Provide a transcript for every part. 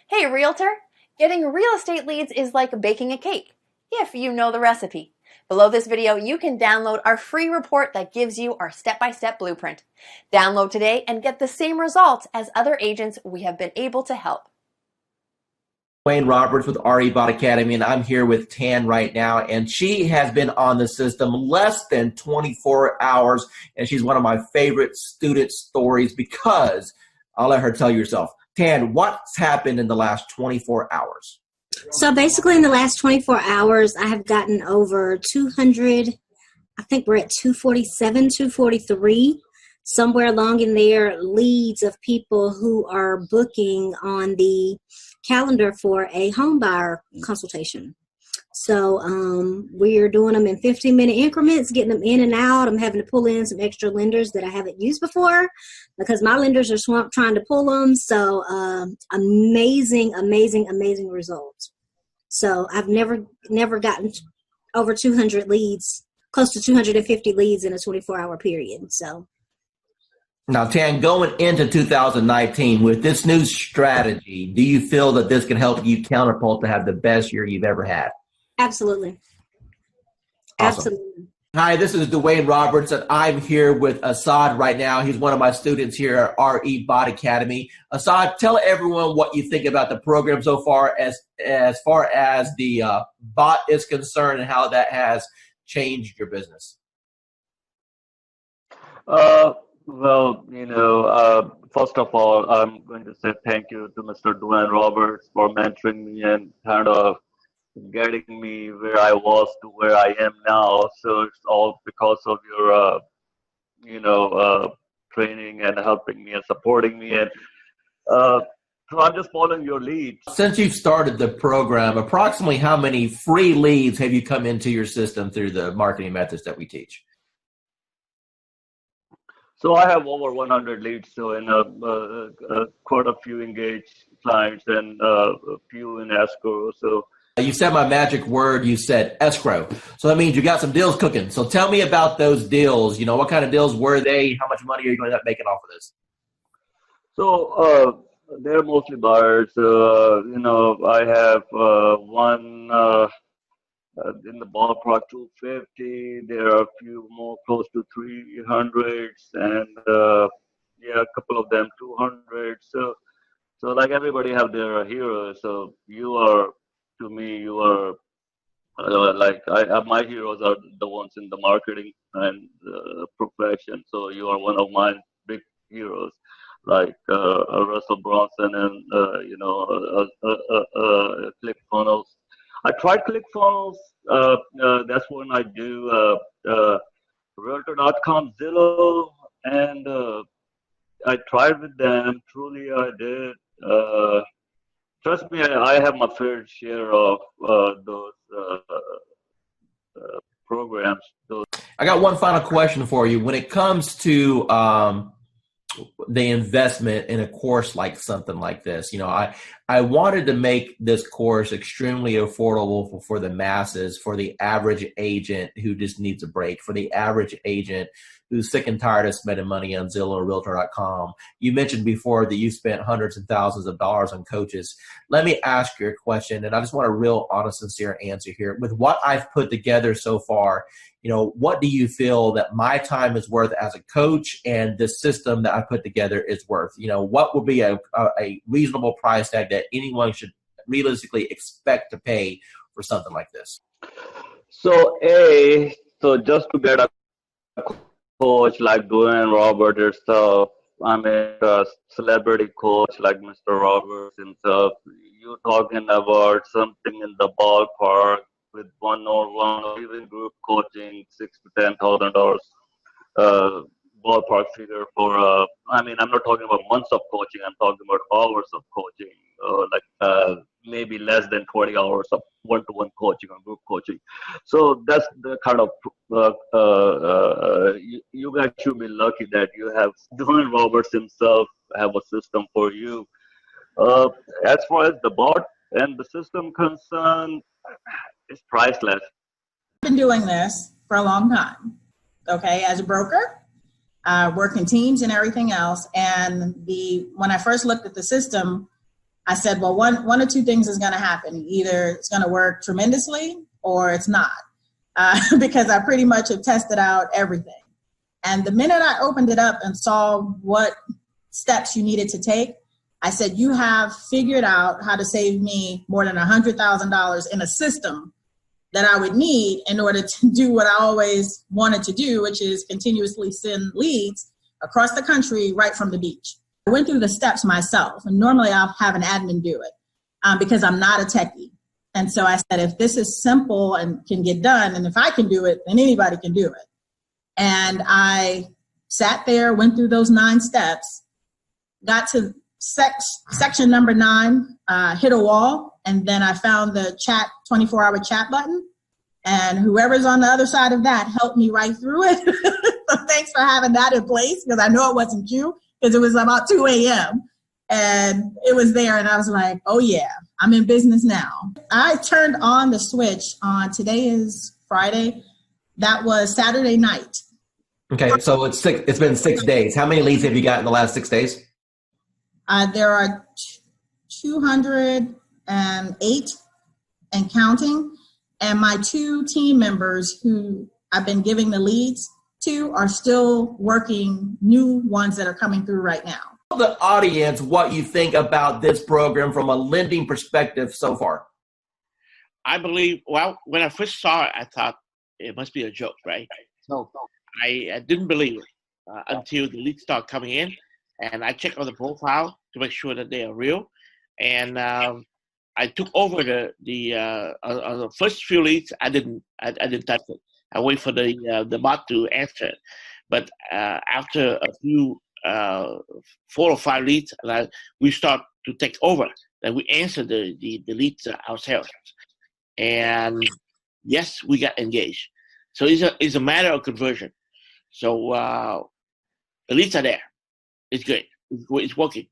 Hey, realtor! Getting real estate leads is like baking a cake, if you know the recipe. Below this video, you can download our free report that gives you our step-by-step blueprint. Download today and get the same results as other agents we have been able to help. Wayne Roberts with RE Bot Academy, and I'm here with Tan right now, and she has been on the system less than 24 hours, and she's one of my favorite student stories because I'll let her tell you herself. Tan, what's happened in the last 24 hours? So basically in the last 24 hours, I have gotten over 200, I think we're at 247, 243, somewhere along in there, leads of people who are booking on the calendar for a home buyer consultation. So we're doing them in 15-minute increments, getting them in and out. I'm having to pull in some extra lenders that I haven't used before because my lenders are swamped trying to pull them. So amazing results. So I've never gotten over 200 leads, close to 250 leads in a 24-hour period. So. Now, Tan, going into 2019 with this new strategy, do you feel that this can help you catapult to have the best year you've ever had? Absolutely. Awesome. Absolutely. Hi, this is Dwayne Roberts, and I'm here with Assad right now. He's one of my students here at RE Bot Academy. Assad, tell everyone what you think about the program so far as the bot is concerned and how that has changed your business. First of all, I'm going to say thank you to Mr. Dwayne Roberts for mentoring me and kind of getting me where I was to where I am now. So it's all because of your, training and helping me and supporting me. And so I'm just following your lead. Since you've started the program, approximately how many free leads have you come into your system through the marketing methods that we teach? So I have over 100 leads, so in quite a few engaged clients and a few in escrow. So you said my magic word. You said escrow. So that means you got some deals cooking. So tell me about those deals. You know, what kind of deals were they? How much money are you going to end up making off of this? So they're mostly buyers. I have one in the ballpark 250. There are a few more close to 300s, and a couple of them 200. So like everybody have their heroes. So to me, you are my heroes are the ones in the marketing and profession. So you are one of my big heroes, like Russell Brunson and ClickFunnels. I tried ClickFunnels. That's when I do Realtor.com, Zillow, and I tried with them. Truly, I did. Trust me, I have my fair share of those programs. I got one final question for you. When it comes to the investment in a course like something like this, I wanted to make this course extremely affordable for the masses, for the average agent who just needs a break, for the average agent who's sick and tired of spending money on Zillow or Realtor.com. You mentioned before that you spent hundreds and thousands of dollars on coaches. Let me ask you a question, and I just want a real honest, sincere answer here. With what I've put together so far, what do you feel that my time is worth as a coach and the system that I put together is worth? What would be a reasonable price tag that anyone should realistically expect to pay for something like this? So just to get a coach like Dwayne Roberts yourself, I mean a celebrity coach like Mr. Roberts himself, you're talking about something in the ballpark with one-on-one or even group coaching, $6,000 to $10,000 ballpark figure for. I'm not talking about months of coaching. I'm talking about hours of coaching, maybe less than 20 hours of one-to-one coaching or group coaching. So that's the kind of you guys should be lucky that you have Dwayne Roberts himself have a system for you. As far as the bot and the system concerned, it's priceless. I've been doing this for a long time, okay, as a broker, working teams and everything else. And when I first looked at the system, I said, well, one or two things is going to happen. Either it's going to work tremendously or it's not, because I pretty much have tested out everything. And the minute I opened it up and saw what steps you needed to take, I said, you have figured out how to save me more than $100,000 in a system that I would need in order to do what I always wanted to do, which is continuously send leads across the country right from the beach. I went through the steps myself, and normally I'll have an admin do it because I'm not a techie. And so I said, if this is simple and can get done, and if I can do it, then anybody can do it. And I sat there, went through those 9 steps, got to section number 9, hit a wall, and then I found the 24-hour chat button, and whoever's on the other side of that helped me right through it. So thanks for having that in place, because I know it wasn't you, because it was about 2 a.m. and it was there, and I was like, oh yeah, I'm in business now. I turned on the switch on, today is Friday, that was Saturday night. Okay, so it's been 6 days. How many leads have you got in the last 6 days? There are 208 and counting, and my 2 team members who I've been giving the leads to are still working new ones that are coming through right now. Tell the audience what you think about this program from a lending perspective so far. I believe, well, when I first saw it, I thought it must be a joke, right? So I didn't believe it until the leads start coming in, and I checked on the profile to make sure that they are real. And I took over the first few leads. I didn't touch it. I wait for the bot to answer it. But after a few 4 or 5 leads, we start to take over. Then we answer the leads ourselves. And yes, we got engaged. So it's a matter of conversion. So the leads are there. It's good. It's working.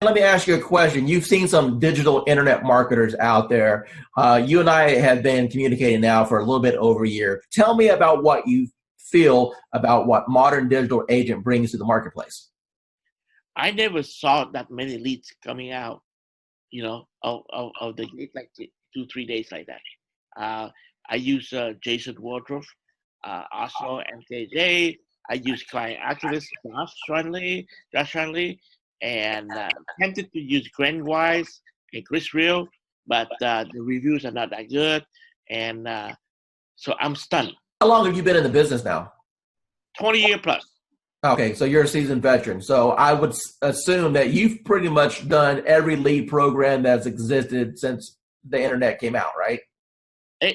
Let me ask you a question. You've seen some digital internet marketers out there. You and I have been communicating now for a little bit over a year. Tell me about what you feel about what Modern Digital Agent brings to the marketplace. I never saw that many leads coming out, of the gate, like 2-3 days like that. I use Jason Wardrobe, also MKJ. I use Client Activist, Josh Shanley, and tempted to use Grant Wise and Chris Real, but the reviews are not that good, and so I'm stunned. How long have you been in the business now? 20 years plus. Okay, so you're a seasoned veteran. So I would assume that you've pretty much done every lead program that's existed since the internet came out, right?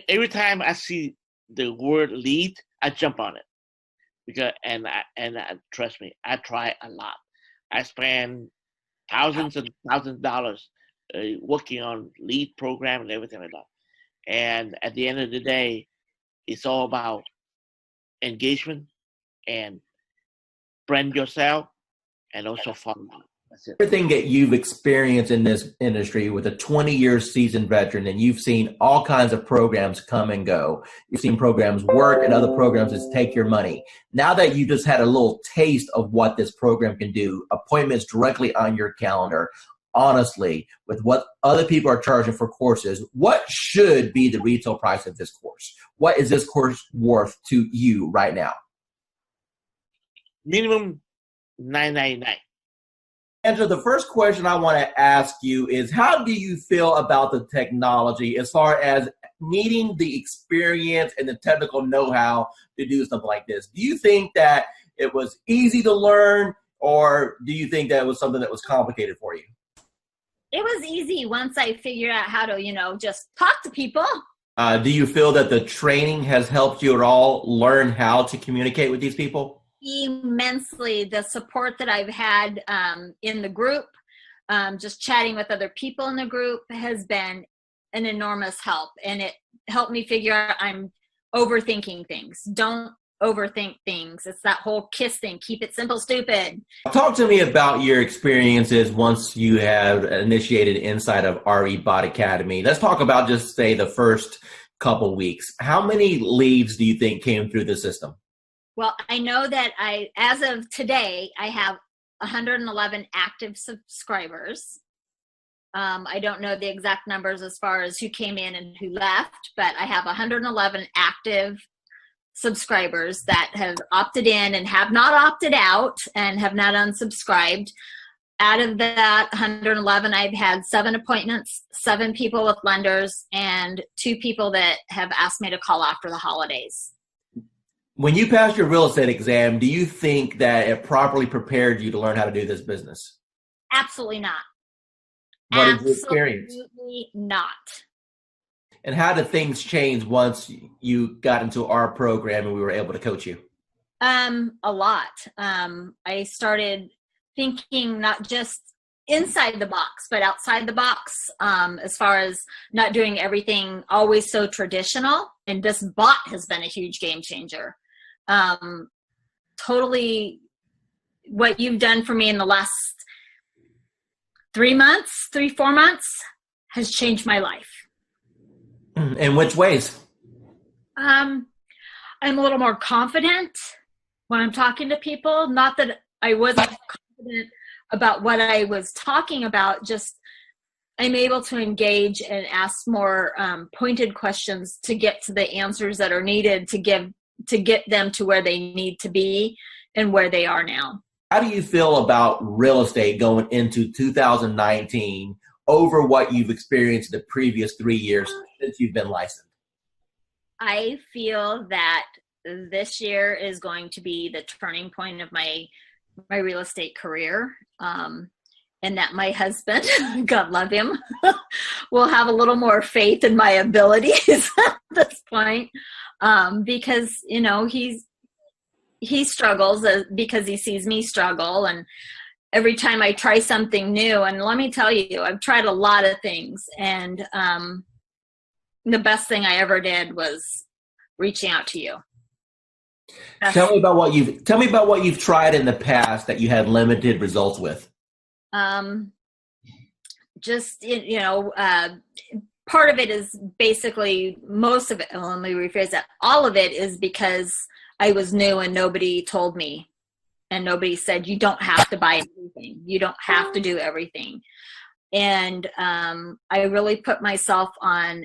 Every time I see the word lead, I jump on it. Because trust me, I try a lot. I spend thousands and thousands of dollars working on lead program and everything like that. And at the end of the day, it's all about engagement and brand yourself and also follow up. That's it. Everything that you've experienced in this industry with a 20-year seasoned veteran, and you've seen all kinds of programs come and go. You've seen programs work and other programs just take your money. Now that you just had a little taste of what this program can do, appointments directly on your calendar, honestly, with what other people are charging for courses, what should be the retail price of this course? What is this course worth to you right now? Minimum $9.99. Angela, the first question I want to ask you is, how do you feel about the technology as far as needing the experience and the technical know-how to do something like this? Do you think that it was easy to learn, or do you think that it was something that was complicated for you? It was easy once I figured out how to, just talk to people. Do you feel that the training has helped you at all learn how to communicate with these people? Immensely. The support that I've had in the group, just chatting with other people in the group, has been an enormous help. And it helped me figure out I'm overthinking things. Don't overthink things. It's that whole KISS thing. Keep it simple, stupid. Talk to me about your experiences once you have initiated inside of RE Bot Academy. Let's talk about just say the first couple weeks. How many leads do you think came through the system? Well, I know that as of today, I have 111 active subscribers. I don't know the exact numbers as far as who came in and who left, but I have 111 active subscribers that have opted in and have not opted out and have not unsubscribed. Out of that 111, I've had 7 appointments, 7 people with lenders, and 2 people that have asked me to call after the holidays. When you passed your real estate exam, do you think that it properly prepared you to learn how to do this business? Absolutely not. What is your experience? Absolutely not. And how did things change once you got into our program and we were able to coach you? A lot. I started thinking not just inside the box, but outside the box, as far as not doing everything always so traditional. And this bot has been a huge game changer. Totally what you've done for me in the last 4 months has changed my life. In which ways? I'm a little more confident when I'm talking to people. Not that I wasn't confident about what I was talking about, just I'm able to engage and ask more pointed questions to get to the answers that are needed to get them to where they need to be and where they are now. How do you feel about real estate going into 2019 over what you've experienced the previous 3 years since you've been licensed? I feel that this year is going to be the turning point of my real estate career, and that my husband, God love him, will have a little more faith in my abilities at this point, because he struggles because he sees me struggle, and every time I try something new, and let me tell you, I've tried a lot of things, and the best thing I ever did was reaching out to you. Tell me about what you've tried in the past that you had limited results with. Part of it is basically, most of it, let me rephrase that, all of it is because I was new and nobody told me, and nobody said, you don't have to buy everything. You don't have to do everything. And I really put myself on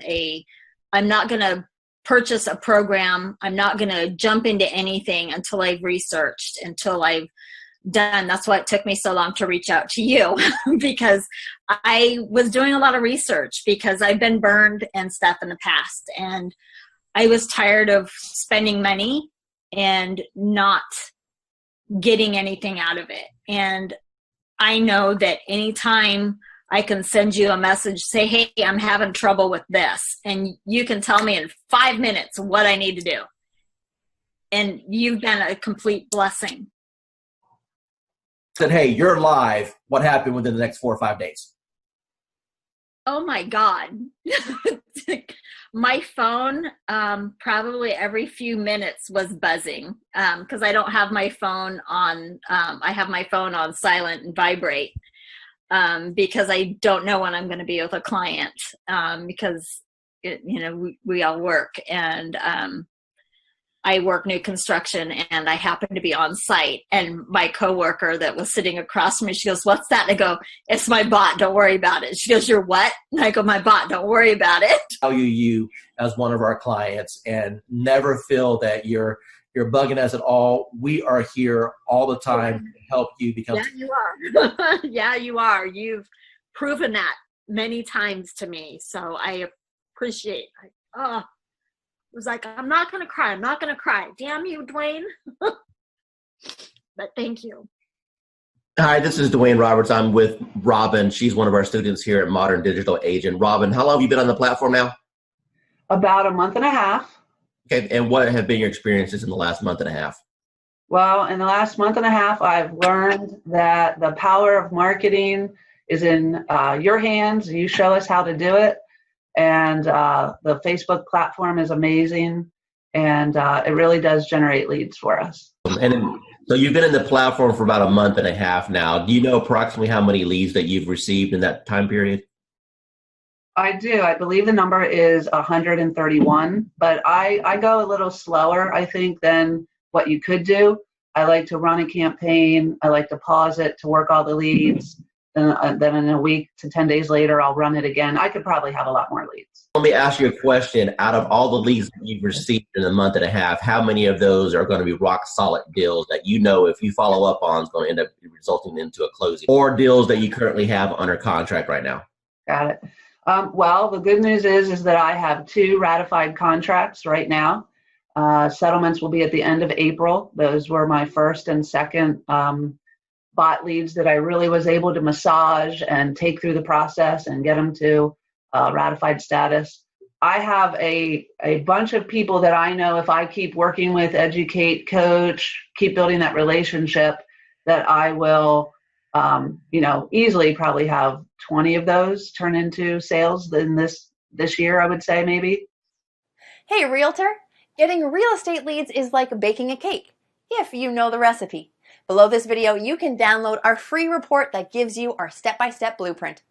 I'm not going to purchase a program. I'm not going to jump into anything until I've researched, until I've done. That's why it took me so long to reach out to you, because I was doing a lot of research because I've been burned and stuff in the past. And I was tired of spending money and not getting anything out of it. And I know that anytime I can send you a message, say, hey, I'm having trouble with this, and you can tell me in 5 minutes what I need to do. And you've been a complete blessing. Said, hey, you're live. What happened within the next 4 or 5 days? Oh my God. My phone, probably every few minutes was buzzing, because I don't have my phone on, I have my phone on silent and vibrate, because I don't know when I'm going to be with a client, because we all work, and I work new construction, and I happen to be on site, and my coworker that was sitting across from me, she goes, what's that? And I go, it's my bot. Don't worry about it. She goes, you're what? And I go, my bot. Don't worry about it. Value you as one of our clients, and never feel that you're bugging us at all. We are here all the time to help you become. Yeah, you are. Yeah, you are. You've proven that many times to me. So I appreciate it. It was like, I'm not going to cry. I'm not going to cry. Damn you, Dwayne. But thank you. Hi, this is Dwayne Roberts. I'm with Robin. She's one of our students here at Modern Digital Agent. Robin, how long have you been on the platform now? About a month and a half. Okay, and what have been your experiences in the last month and a half? Well, in the last month and a half, I've learned that the power of marketing is in your hands. You show us how to do it. And the Facebook platform is amazing, and it really does generate leads for us. And so you've been in the platform for about a month and a half now. Do you know approximately how many leads that you've received in that time period? I do. I believe the number is 131, but I go a little slower, I think, than what you could do. I like to run a campaign. I like to pause it to work all the leads. and then in a week to 10 days later, I'll run it again. I could probably have a lot more leads. Let me ask you a question. Out of all the leads that you've received in a month and a half, how many of those are going to be rock solid deals that you know if you follow up on is going to end up resulting into a closing, or deals that you currently have under contract right now? Got it. Well, the good news is that I have 2 ratified contracts right now. Settlements will be at the end of April. Those were my first and second bot leads that I really was able to massage and take through the process and get them to ratified status. I have a bunch of people that I know if I keep working with, educate, coach, keep building that relationship, that I will, easily probably have 20 of those turn into sales in this year, I would say maybe. Hey, realtor, getting real estate leads is like baking a cake, if you know the recipe. Below this video, you can download our free report that gives you our step-by-step blueprint.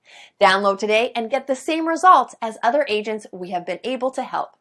Download today and get the same results as other agents we have been able to help.